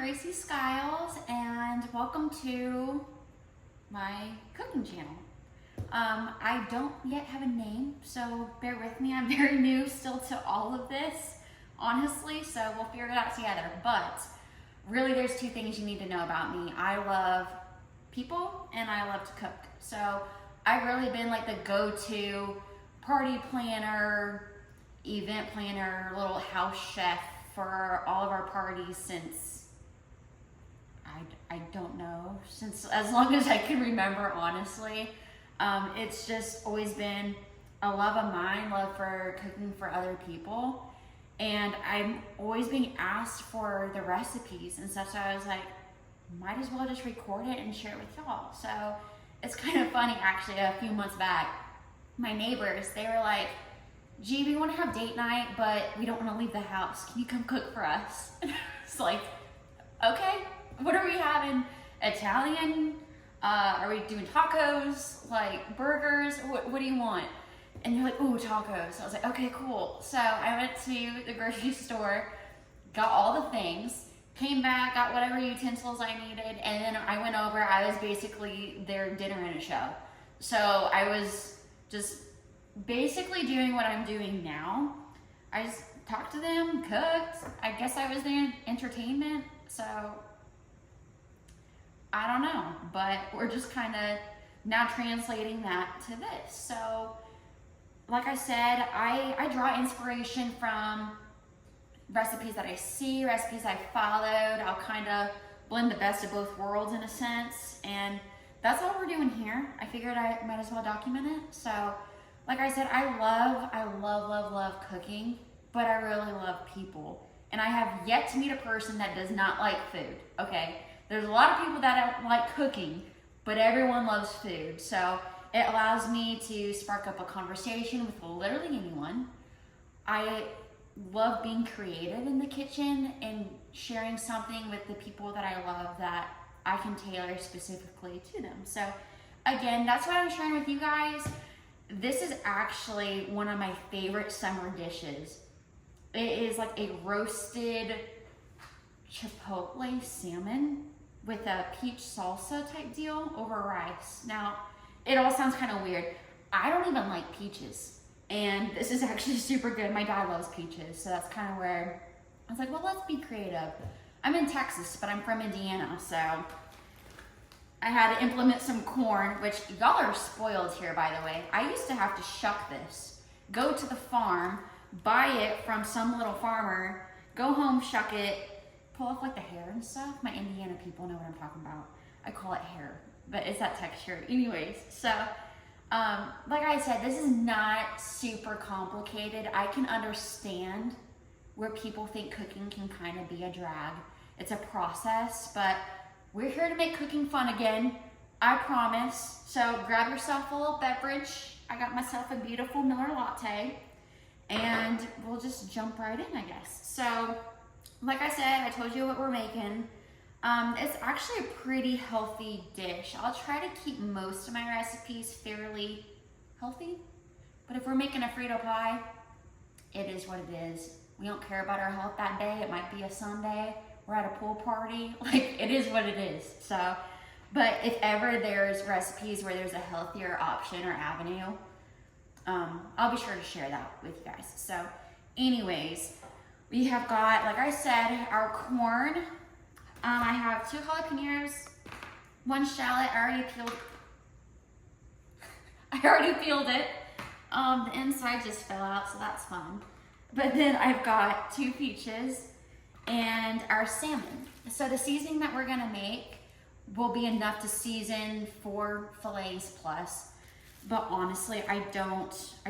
Gracie Skiles, and welcome to my cooking channel. I don't yet have a name, so bear with me. I'm very new still to all of this, honestly, so we'll figure it out together. But really, there's two things you need to know about me. I love people and I love to cook. So I've really been like the go-to party planner, event planner, little house chef for all of our parties since I don't know, since as long as I can remember, honestly. It's just always been a love of mine, love for cooking for other people. And I'm always being asked for the recipes and stuff, so I was like, might as well just record it and share it with y'all. So it's kind of funny, actually, a few months back, my neighbors, they were like, gee, we want to have date night, but we don't want to leave the house. Can you come cook for us? And it's like, okay, what are we having? Italian? Are we doing tacos? Like burgers? What do you want? And they're like, ooh, tacos. I was like, okay, cool. So I went to the grocery store, got all the things, came back, got whatever utensils I needed, and then I went over. I was basically their dinner and a show. So I was just basically doing what I'm doing now. I just talked to them, cooked. I guess I was their entertainment. So I don't know, but we're just kind of now translating that to this. So like I said, I draw inspiration from recipes that I see, recipes I followed. I'll kind of blend the best of both worlds in a sense. And that's all we're doing here. I figured I might as well document it. So like I said, I love cooking, but I really love people. And I have yet to meet a person that does not like food, okay? There's a lot of people that don't like cooking, but everyone loves food. So it allows me to spark up a conversation with literally anyone. I love being creative in the kitchen and sharing something with the people that I love that I can tailor specifically to them. So again, that's what I'm sharing with you guys. This is actually one of my favorite summer dishes. It is like a roasted chipotle salmon with a peach salsa type deal over rice. Now, it all sounds kind of weird. I don't even like peaches, and this is actually super good. My dad loves peaches, so that's kind of where I was like, well, let's be creative. I'm in Texas, but I'm from Indiana, so I had to implement some corn, which y'all are spoiled here, by the way. I used to have to shuck this, go to the farm, buy it from some little farmer, go home, shuck it, pull off like the hair and stuff. My Indiana people know what I'm talking about. I call it hair, but it's that texture. Anyways, so like I said, this is not super complicated. I can understand where people think cooking can kind of be a drag. It's a process, but we're here to make cooking fun again, I promise. So grab yourself a little beverage. I got myself a beautiful Miller latte, and we'll just jump right in, I guess. So like I said, I told you what we're making. It's actually a pretty healthy dish. I'll try to keep most of my recipes fairly healthy, but if we're making a Frito pie, it is what it is. We don't care about our health that day. It might be a Sunday. We're at a pool party. Like, it is what it is. So, but if ever there's recipes where there's a healthier option or avenue, I'll be sure to share that with you guys. So anyways, we have got, like I said, our corn. I have 2 jalapenos, 1 shallot. I already peeled it. The inside just fell out, so that's fun. But then I've got 2 peaches and our salmon. So the seasoning that we're gonna make will be enough to season 4 fillets plus. But honestly, I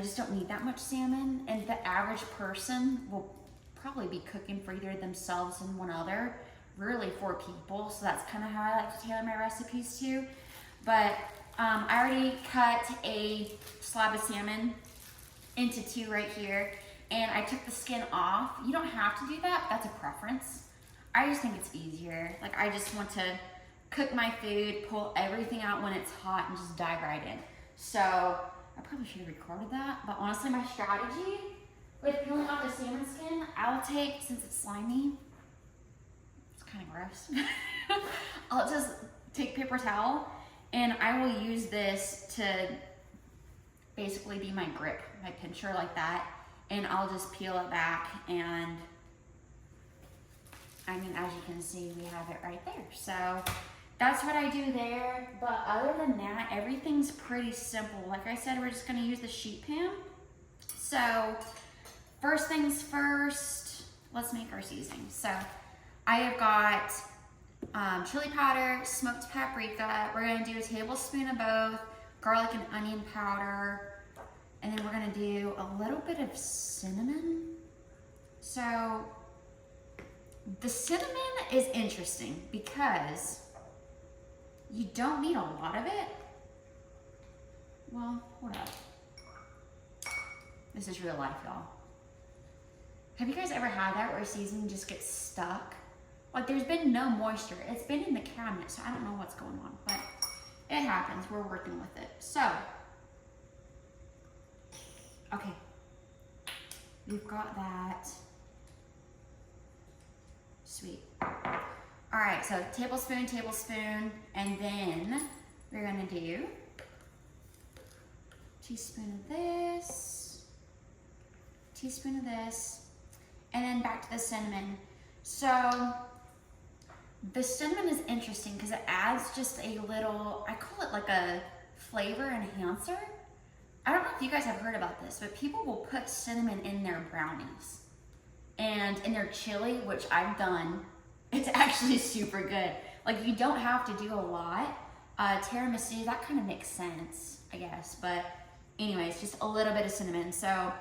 just don't need that much salmon. And the average person will probably be cooking for either themselves and one other, really 4 people. So that's kind of how I like to tailor my recipes to. But I already cut a slab of salmon into 2 right here, and I took the skin off. You don't have to do that, but that's a preference. I just think it's easier. Like, I just want to cook my food, pull everything out when it's hot, and just dive right in. So I probably should have recorded that, but honestly, my strategy with peeling off the salmon skin, I'll take, since it's slimy, it's kind of gross. I'll just take paper towel and I will use this to basically be my grip, my pincher like that. And I'll just peel it back, and I mean, as you can see, we have it right there. So that's what I do there. But other than that, everything's pretty simple. Like I said, we're just gonna use the sheet pan. So first things first, let's make our seasoning. So I have got chili powder, smoked paprika. We're gonna do a tablespoon of both, garlic and onion powder. And then we're gonna do a little bit of cinnamon. So the cinnamon is interesting because you don't need a lot of it. Well, hold up. This is real life, y'all. Have you guys ever had that where seasoning just gets stuck? Like there's been no moisture. It's been in the cabinet, so I don't know what's going on, but it happens. We're working with it. So, okay, we've got that. Sweet. All right, so tablespoon, and then we're gonna do teaspoon of this, and then back to the cinnamon. So the cinnamon is interesting because it adds just a little, I call it like a flavor enhancer. I don't know if you guys have heard about this, but people will put cinnamon in their brownies and in their chili, which I've done. It's actually super good. Like you don't have to do a lot. Tiramisu, that kind of makes sense, I guess. But anyways, just a little bit of cinnamon. So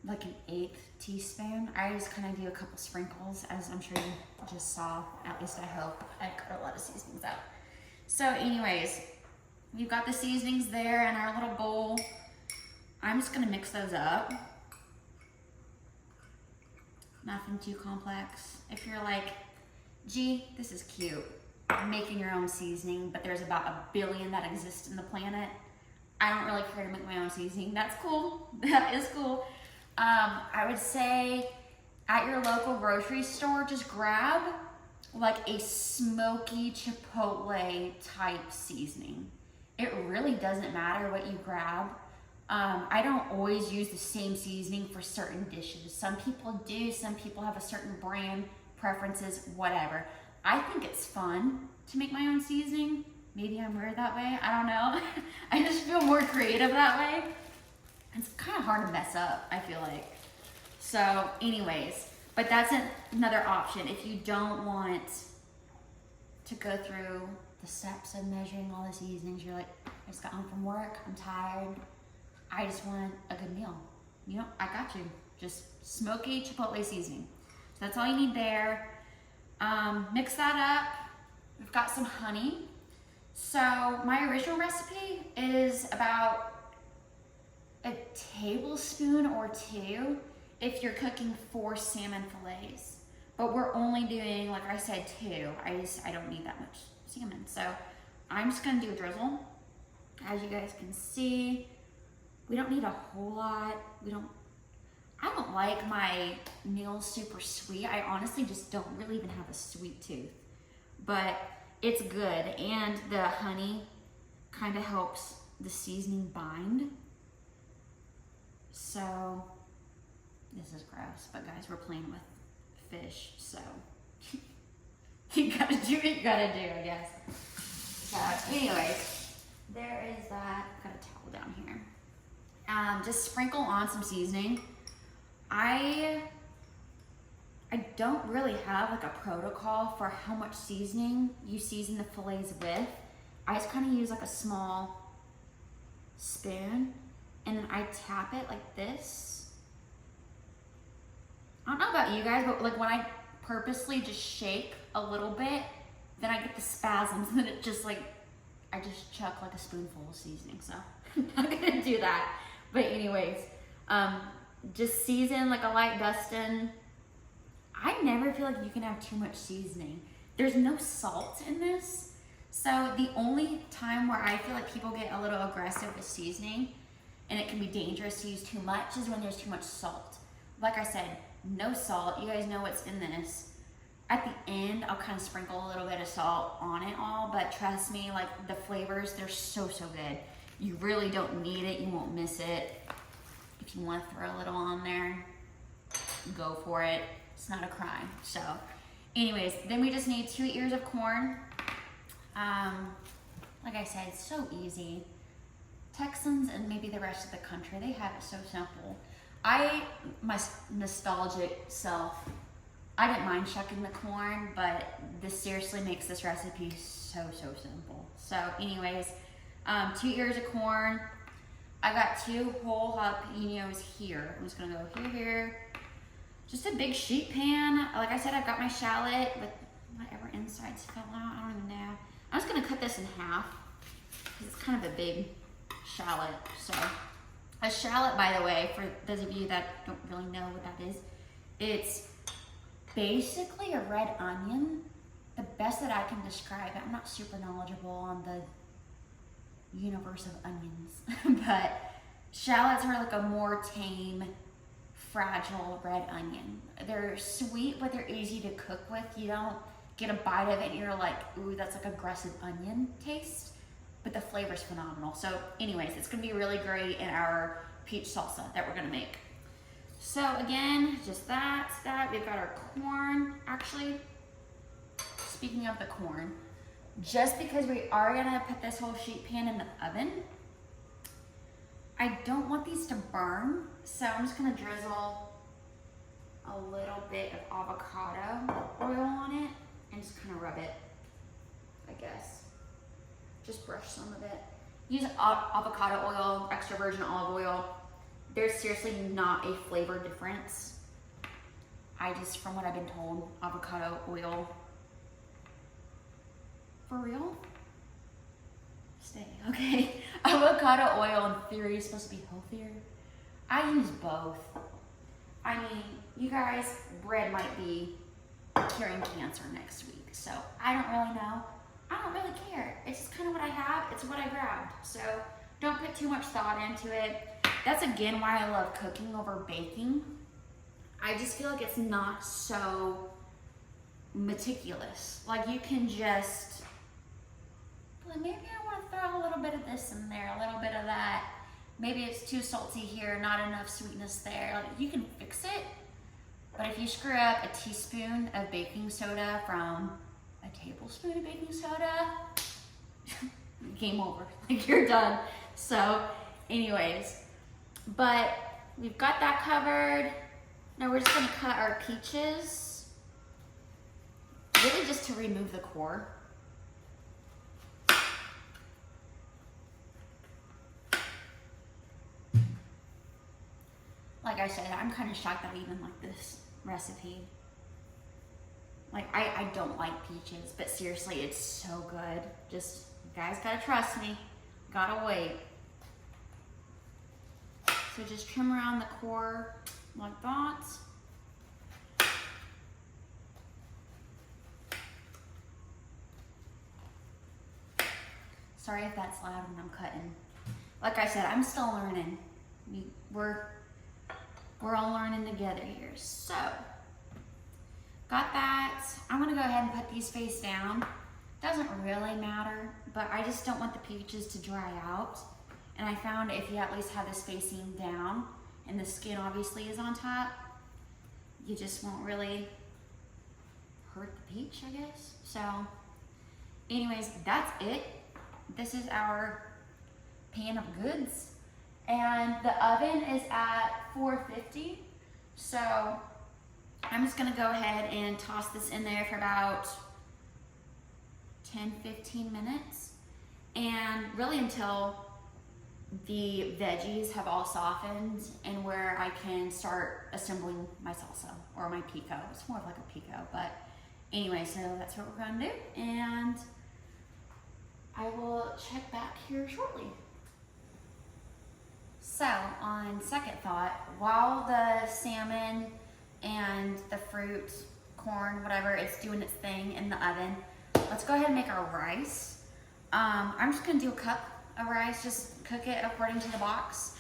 like an 1/8 teaspoon. I just kind of do a couple sprinkles, as I'm sure you just saw. At least I hope. I cut a lot of seasonings out. So anyways, we've got the seasonings there in our little bowl. I'm just gonna mix those up. Nothing too complex. If you're like, gee, this is cute, making your own seasoning, but there's about 1 billion that exist in the planet. I don't really care to make my own seasoning. That's cool. That is cool. I would say at your local grocery store, just grab like a Smokey Chipotle type seasoning. It really doesn't matter what you grab. I don't always use the same seasoning for certain dishes. Some people do, some people have a certain brand, preferences, whatever. I think it's fun to make my own seasoning. Maybe I'm weird that way, I don't know. I just feel more creative that way. It's kind of hard to mess up, I feel like. So anyways, but that's another option. If you don't want to go through the steps of measuring all the seasonings, you're like, I just got home from work, I'm tired, I just want a good meal. You know, I got you. Just Smokey Chipotle seasoning. So that's all you need there. Mix that up. We've got some honey. So my original recipe is about a tablespoon or 2 if you're cooking 4 salmon fillets. But we're only doing, like I said, 2. I don't need that much salmon. So I'm just gonna do a drizzle. As you guys can see, we don't need a whole lot. I don't like my meals super sweet. I honestly just don't really even have a sweet tooth, but it's good. And the honey kind of helps the seasoning bind. So this is gross, but guys, we're playing with fish, so you gotta do what you gotta do, I guess. So anyways, there is that. Got a towel down here. Just sprinkle on some seasoning. I don't really have like a protocol for how much seasoning you season the fillets with. I just kind of use like a small spoon and then I tap it like this. I don't know about you guys, but like when I purposely just shake a little bit, then I get the spasms and then it just like, I just chuck like a spoonful of seasoning. So I'm not gonna do that. But anyways, just season like a light dusting. I never feel like you can have too much seasoning. There's no salt in this. So the only time where I feel like people get a little aggressive with seasoning and it can be dangerous to use too much is when there's too much salt. Like I said, no salt. You guys know what's in this. At the end, I'll kind of sprinkle a little bit of salt on it all, but trust me, like the flavors, they're so good. You really don't need it, you won't miss it. If you want to throw a little on there, go for it. It's not a crime. So anyways, then we just need 2 ears of corn. Like I said, it's so easy. Texans and maybe the rest of the country, they have it so simple. My nostalgic self, I didn't mind shucking the corn, but this seriously makes this recipe so simple. So anyways, 2 ears of corn. I got 2 whole jalapenos here. I'm just gonna go here. Just a big sheet pan. Like I said, I've got my shallot with whatever insides fell out, I don't even know. I'm just gonna cut this in half because it's kind of a big shallot. So a shallot, by the way, for those of you that don't really know what that is, it's basically a red onion. The best that I can describe it, I'm not super knowledgeable on the universe of onions, but shallots are like a more tame, fragile red onion. They're sweet, but they're easy to cook with. You don't get a bite of it and you're like, ooh, that's like aggressive onion taste, but the flavor's phenomenal. So anyways, it's gonna be really great in our peach salsa that we're gonna make. So again, just that. We've got our corn. Actually, speaking of the corn, just because we are gonna put this whole sheet pan in the oven, I don't want these to burn, so I'm just gonna drizzle a little bit of avocado oil on it and just kind of rub it, I guess. Just brush some of it. Use avocado oil, extra virgin olive oil. There's seriously not a flavor difference. From what I've been told, avocado oil. For real? Stay, okay. Avocado oil in theory is supposed to be healthier. I use both. I mean, you guys, bread might be curing cancer next week, so I don't really know. I don't really care. It's just kind of what I have. It's what I grabbed. So don't put too much thought into it. That's again why I love cooking over baking. I just feel like it's not so meticulous. Like you can just, well, maybe I want to throw a little bit of this in there, a little bit of that. Maybe it's too salty here, not enough sweetness there. Like you can fix it, but if you screw up a teaspoon of baking soda from a tablespoon of baking soda, game over, like you're done. So anyways, but we've got that covered. Now we're just gonna cut our peaches, really just to remove the core. Like I said, I'm kind of shocked that I even like this recipe. Like, I don't like peaches, but seriously, it's so good. Just, you guys gotta trust me. Gotta wait. So just trim around the core like that. Sorry if that's loud when I'm cutting. Like I said, I'm still learning. We're all learning together here. So, got that. I'm gonna go ahead and put these face down. Doesn't really matter, but I just don't want the peaches to dry out. And I found if you at least have this facing down and the skin obviously is on top, you just won't really hurt the peach, I guess. So anyways, that's it. This is our pan of goods. And the oven is at 450. So I'm just gonna go ahead and toss this in there for about 10-15 minutes. And really until the veggies have all softened and where I can start assembling my salsa or my pico. It's more of like a pico, but anyway, so that's what we're gonna do. And I will check back here shortly. So on second thought, while the salmon and the fruit, corn, whatever, it's doing its thing in the oven, let's go ahead and make our rice. I'm just gonna do a cup of rice, just cook it according to the box.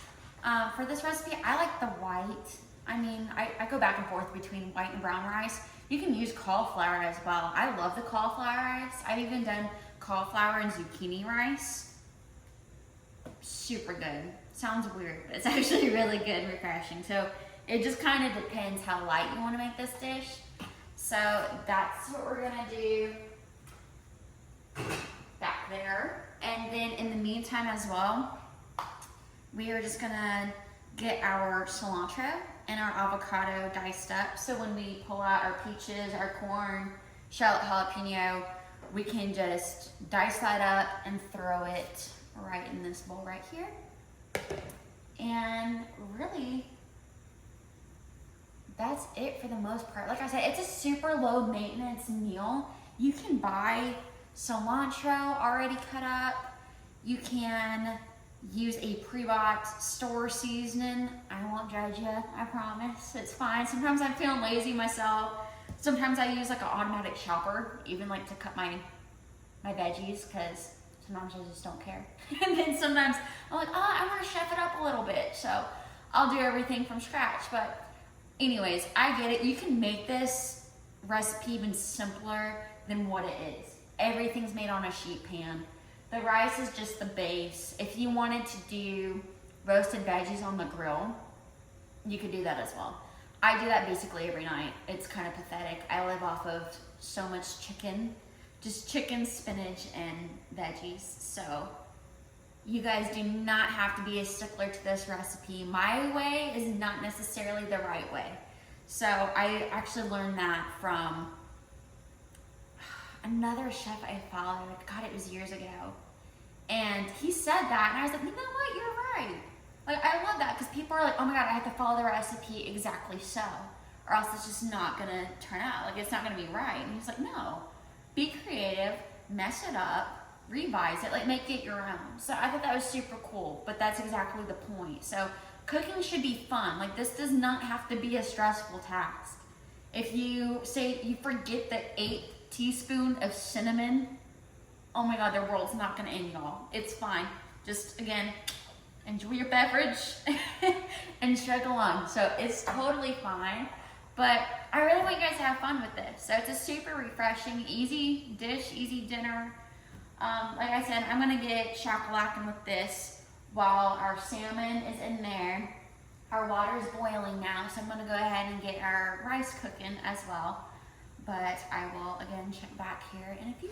For this recipe, I like the white. I mean, I go back and forth between white and brown rice. You can use cauliflower as well. I love the cauliflower rice. I've even done cauliflower and zucchini rice. Super good. Sounds weird, but it's actually really good and refreshing. So it just kind of depends how light you want to make this dish. So that's what we're gonna do back there. And then in the meantime as well, we are just gonna get our cilantro and our avocado diced up. So when we pull out our peaches, our corn, shallot, jalapeno, we can just dice that up and throw it right in this bowl right here. And really, that's it for the most part. Like I said, it's a super low maintenance meal. You can buy cilantro already cut up. You can use a pre-bought store seasoning. I won't judge you, I promise. It's fine. Sometimes I'm feeling lazy myself. Sometimes I use like an automatic chopper, even like to cut my veggies, because sometimes I just don't care. And then sometimes I'm like, oh, I want to chef it up a little bit. So I'll do everything from scratch. But anyways, I get it. You can make this recipe even simpler than what it is. Everything's made on a sheet pan. The rice is just the base. If you wanted to do roasted veggies on the grill, you could do that as well. I do that basically every night. It's kind of pathetic. I live off of so much chicken, just chicken, spinach, and veggies. So you guys do not have to be a stickler to this recipe. My way is not necessarily the right way. So I actually learned that from another chef I followed. God, it was years ago. And he said that, and I was like, you know what, you're right. Like, I love that, because people are like, oh my God, I have to follow the recipe exactly so, or else it's just not gonna turn out. Like, it's not gonna be right. And he's like, no, be creative, mess it up, revise it, like make it your own. So I thought that was super cool, but that's exactly the point. So cooking should be fun. Like, this does not have to be a stressful task. If you say you forget the 8 teaspoons of cinnamon, oh my God, the world's not gonna end, y'all. It's fine. Just, again, enjoy your beverage and chug along. So it's totally fine. But I really want you guys to have fun with this. So it's a super refreshing, easy dish, easy dinner. Like I said, I'm gonna get shakalacking with this while our salmon is in there. Our water is boiling now, so I'm gonna go ahead and get our rice cooking as well. But I will, again, check back here in a few.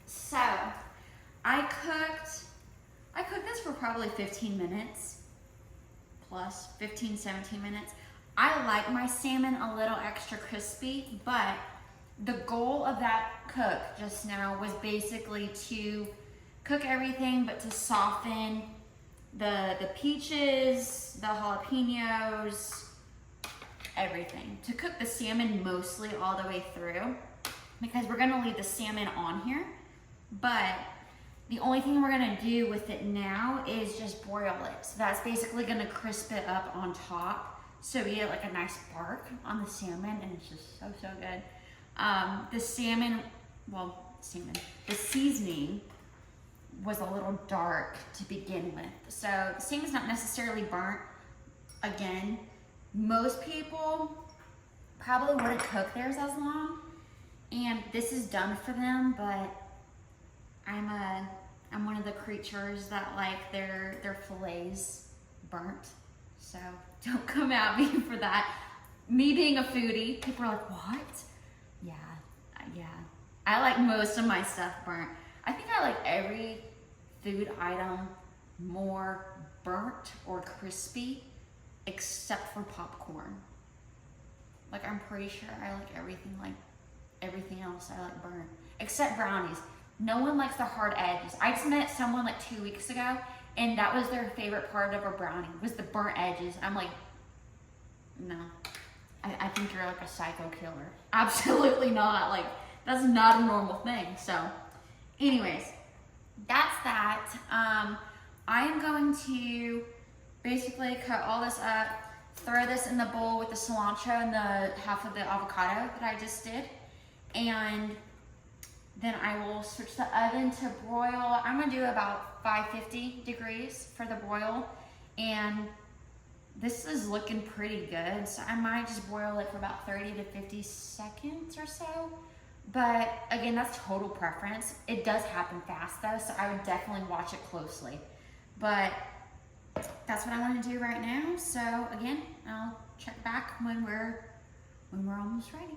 So I cooked this for probably 15 minutes plus, 15, 17 minutes. I like my salmon a little extra crispy, but the goal of that cook just now was basically to cook everything, but to soften the peaches, the jalapenos, everything. To cook the salmon mostly all the way through, because we're gonna leave the salmon on here, but the only thing we're gonna do with it now is just broil it. So that's basically gonna crisp it up on top, so we get like a nice bark on the salmon, and it's just so, so good. The seasoning was a little dark to begin with. So the salmon's not necessarily burnt. Again, most people probably wouldn't cook theirs as long, and this is done for them, but I'm one of the creatures that like their filets burnt. So don't come at me for that. Me being a foodie, people are like, what? Yeah. I like most of my stuff burnt. I think I like every food item more burnt or crispy except for popcorn. Like, I'm pretty sure I like everything else I like burnt. Except brownies. No one likes the hard edges. I just met someone like 2 weeks ago, and that was their favorite part of a brownie, was the burnt edges. I'm like, no. I think you're like a psycho killer. Absolutely not. Like, that's not a normal thing. So, anyways, that's that. I am going to basically cut all this up, throw this in the bowl with the cilantro and the half of the avocado that I just did, and then I will switch the oven to broil. I'm gonna do about 550 degrees for the broil, and this is looking pretty good, so I might just broil it for about 30 to 50 seconds or so. But again, that's total preference. It does happen fast though, so I would definitely watch it closely. But that's what I want to do right now. So again, I'll check back when we're almost ready.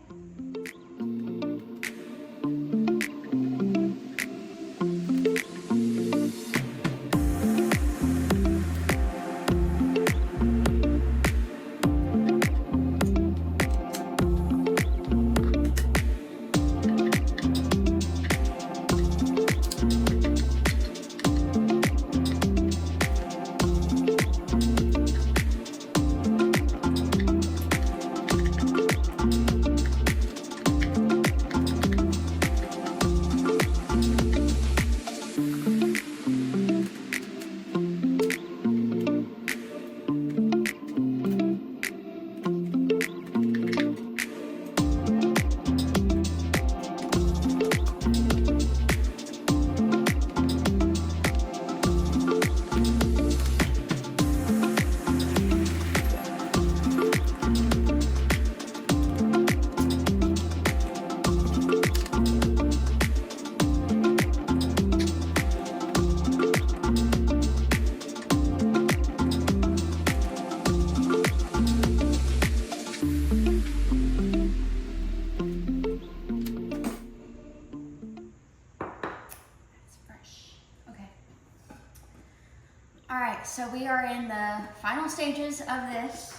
So we are in the final stages of this.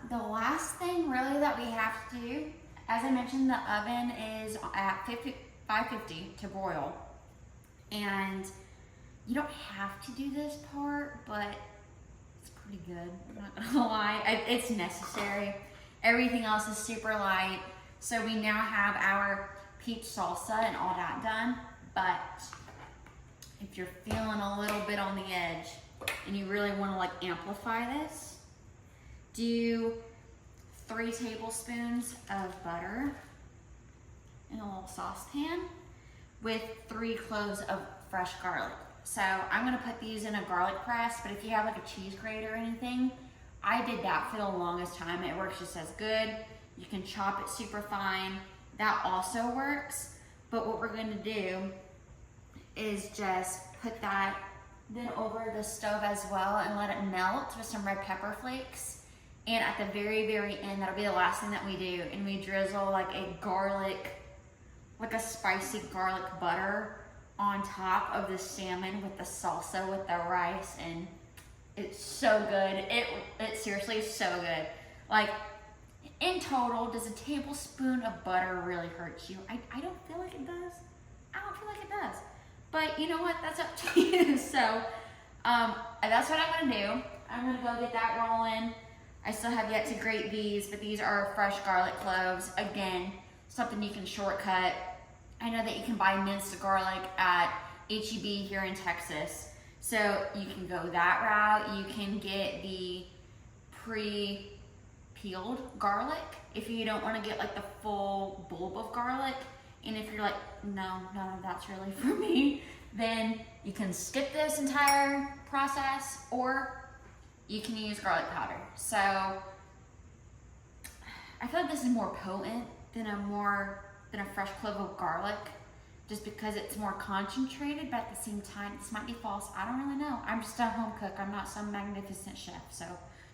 The last thing really that we have to do, as I mentioned, the oven is at 550 to broil. And you don't have to do this part, but it's pretty good, I'm not gonna lie. It's necessary. Everything else is super light. So we now have our peach salsa and all that done, but if you're feeling a little bit on the edge and you really want to like amplify this, do 3 tablespoons of butter in a little saucepan with 3 cloves of fresh garlic. So I'm gonna put these in a garlic press, but if you have like a cheese grater or anything, I did that for the longest time. It works just as good. You can chop it super fine. That also works. But what we're gonna do is just put that then over the stove as well and let it melt with some red pepper flakes. And at the very, very end, that'll be the last thing that we do. And we drizzle like a garlic, like a spicy garlic butter on top of the salmon with the salsa with the rice, and it's so good. It seriously is so good. Like, in total, does a tablespoon of butter really hurt you? I don't feel like it does. I don't feel like it does. But you know what? That's up to you. So that's what I'm gonna do. I'm gonna go get that rolling. I still have yet to grate these, but these are fresh garlic cloves. Again, something you can shortcut. I know that you can buy minced garlic at H-E-B here in Texas. So you can go that route. You can get the pre-peeled garlic if you don't want to get like the full bulb of garlic. And if you're like, no, that's really for me, then you can skip this entire process, or you can use garlic powder. So I feel like this is more potent than a fresh clove of garlic, just because it's more concentrated, but at the same time, this might be false. I don't really know. I'm just a home cook. I'm not some magnificent chef, so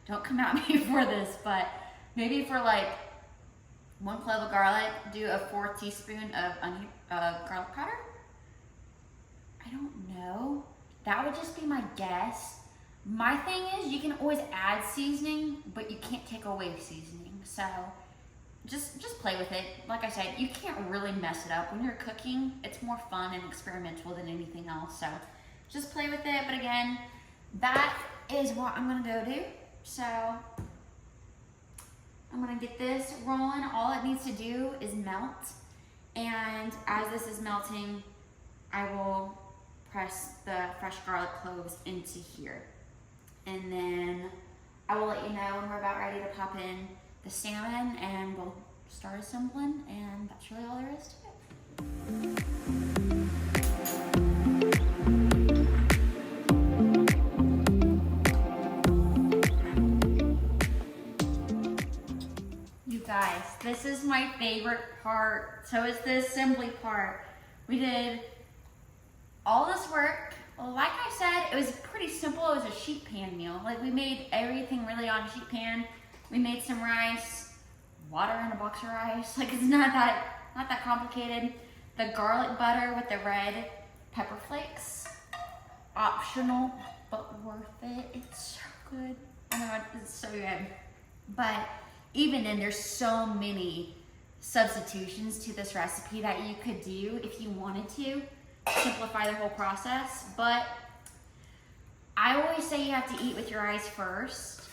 don't come at me for this. But maybe for like 1 clove of garlic, do a 4th teaspoon of garlic powder. I don't know. That would just be my guess. My thing is you can always add seasoning, but you can't take away seasoning. So just play with it. Like I said, you can't really mess it up. When you're cooking, it's more fun and experimental than anything else. So just play with it. But again, that is what I'm gonna go do. So I'm gonna get this rolling. All it needs to do is melt. And as this is melting, I will press the fresh garlic cloves into here. And then I will let you know when we're about ready to pop in the salmon and we'll start assembling, and that's really all there is to it. You guys, this is my favorite part. So is the assembly part. We did all this work. Like I said, it was pretty simple. It was a sheet pan meal. Like, we made everything really on a sheet pan. We made some rice, water in a box of rice. Like, it's not that complicated. The garlic butter with the red pepper flakes, optional, but worth it. It's so good. Oh my God, it's so good. But even then, there's so many substitutions to this recipe that you could do if you wanted to simplify the whole process. But I always say you have to eat with your eyes first,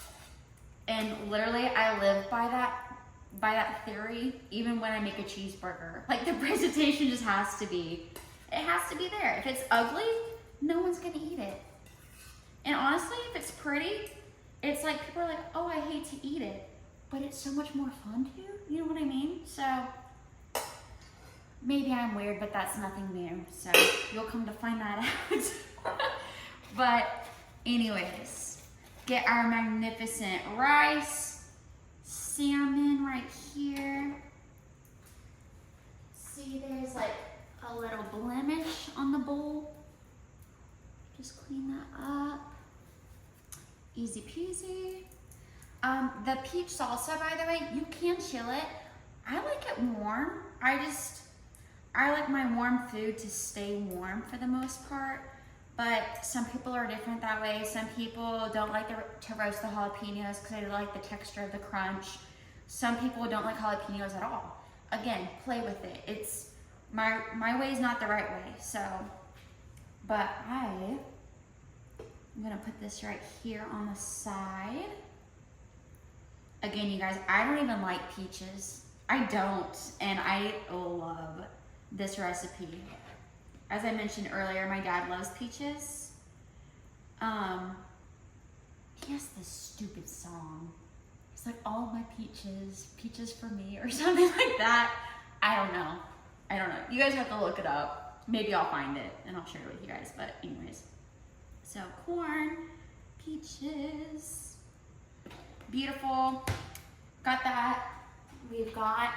and literally I live by that theory. Even when I make a cheeseburger, like, the presentation just has to be there. If it's ugly, no one's gonna eat it. And honestly, if it's pretty, it's like people are like, oh, I hate to eat it, but it's so much more fun to, you know what I mean? So maybe I'm weird, but that's nothing new. So you'll come to find that out. But anyways, get our magnificent rice, salmon right here. See, there's like a little blemish on the bowl. Just clean that up. Easy peasy. The peach salsa, by the way, you can chill it. I like it warm. I like my warm food to stay warm for the most part, but some people are different that way. Some people don't like to roast the jalapenos because they like the texture of the crunch. Some people don't like jalapenos at all. Again, play with it. It's my way is not the right way. So, but I'm gonna put this right here on the side. Again, you guys, I don't even like peaches. I don't, and I love this recipe. As I mentioned earlier, my dad loves peaches. He has this stupid song. It's like, all of my peaches, peaches for me, or something like that. I don't know. You guys have to look it up. Maybe I'll find it and I'll share it with you guys. But anyways, so corn, peaches, beautiful. Got that. We've got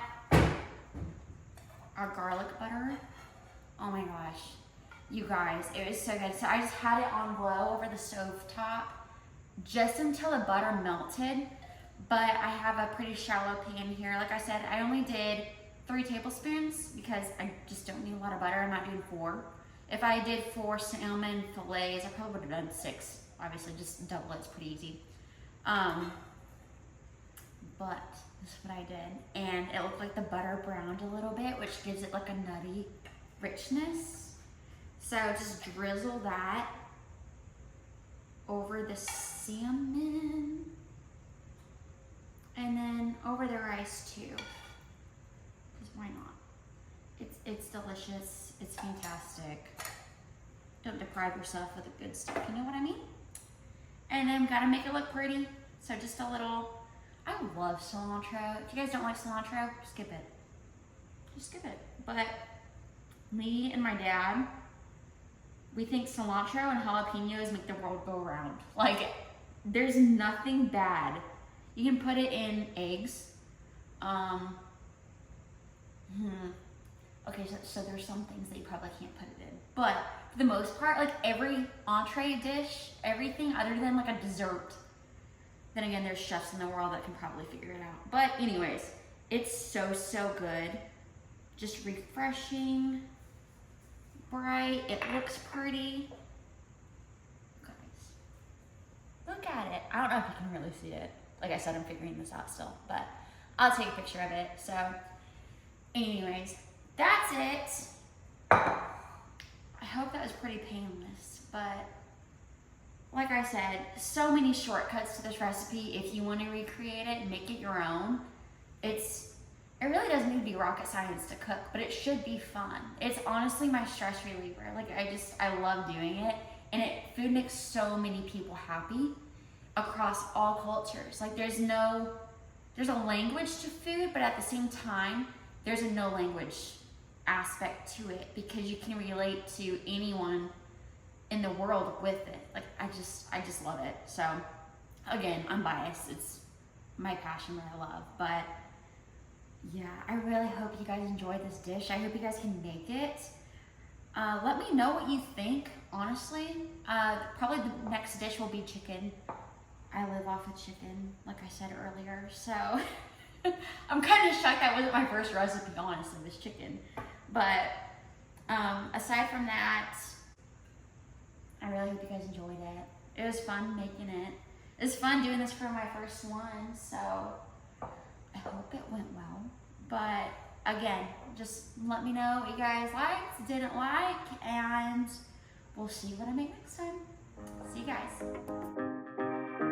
our garlic butter. Oh my gosh, you guys, it was so good. So I just had it on low over the stove top just until the butter melted. But I have a pretty shallow pan here. Like I said, I only did 3 tablespoons because I just don't need a lot of butter. I'm not doing 4. If I did 4 salmon fillets, I probably would have done 6. Obviously, just double it, it's pretty easy. But this is what I did. And it looked like the butter browned a little bit, which gives it like a nutty richness. So just drizzle that over the salmon. And then over the rice too. Because why not? It's delicious. It's fantastic. Don't deprive yourself of the good stuff. You know what I mean? And then gotta make it look pretty. So just a little. I love cilantro. If you guys don't like cilantro, skip it. Just skip it. But me and my dad, we think cilantro and jalapenos make the world go round. Like, there's nothing bad. You can put it in eggs. Okay, so there's some things that you probably can't put it in. But for the most part, like every entree dish, everything other than like a dessert. Then again, there's chefs in the world that can probably figure it out. But anyways, it's so, so good. Just refreshing, bright, it looks pretty. Guys, I don't know if you can really see it. Like I said, I'm figuring this out still, but I'll take a picture of it. So anyways, that's it. I hope that was pretty painless, but like I said, so many shortcuts to this recipe. If you want to recreate it and make it your own, it really doesn't need to be rocket science to cook, but it should be fun. It's honestly my stress reliever. Like I love doing it, and food makes so many people happy across all cultures. Like there's a language to food, but at the same time, there's a no language aspect to it because you can relate to anyone in the world with it. Like I just love it. So again, I'm biased. It's my passion that I love, but yeah, I really hope you guys enjoyed this dish. I hope you guys can make it. Let me know what you think, honestly. Probably the next dish will be chicken. I live off of chicken, like I said earlier, so I'm kind of shocked that wasn't my first recipe, honestly, was chicken. But aside from that, I really hope you guys enjoyed it. It was fun making it. It was fun doing this for my first one, so I hope it went well. But again, just let me know what you guys liked, didn't like, and we'll see what I make next time. See you guys.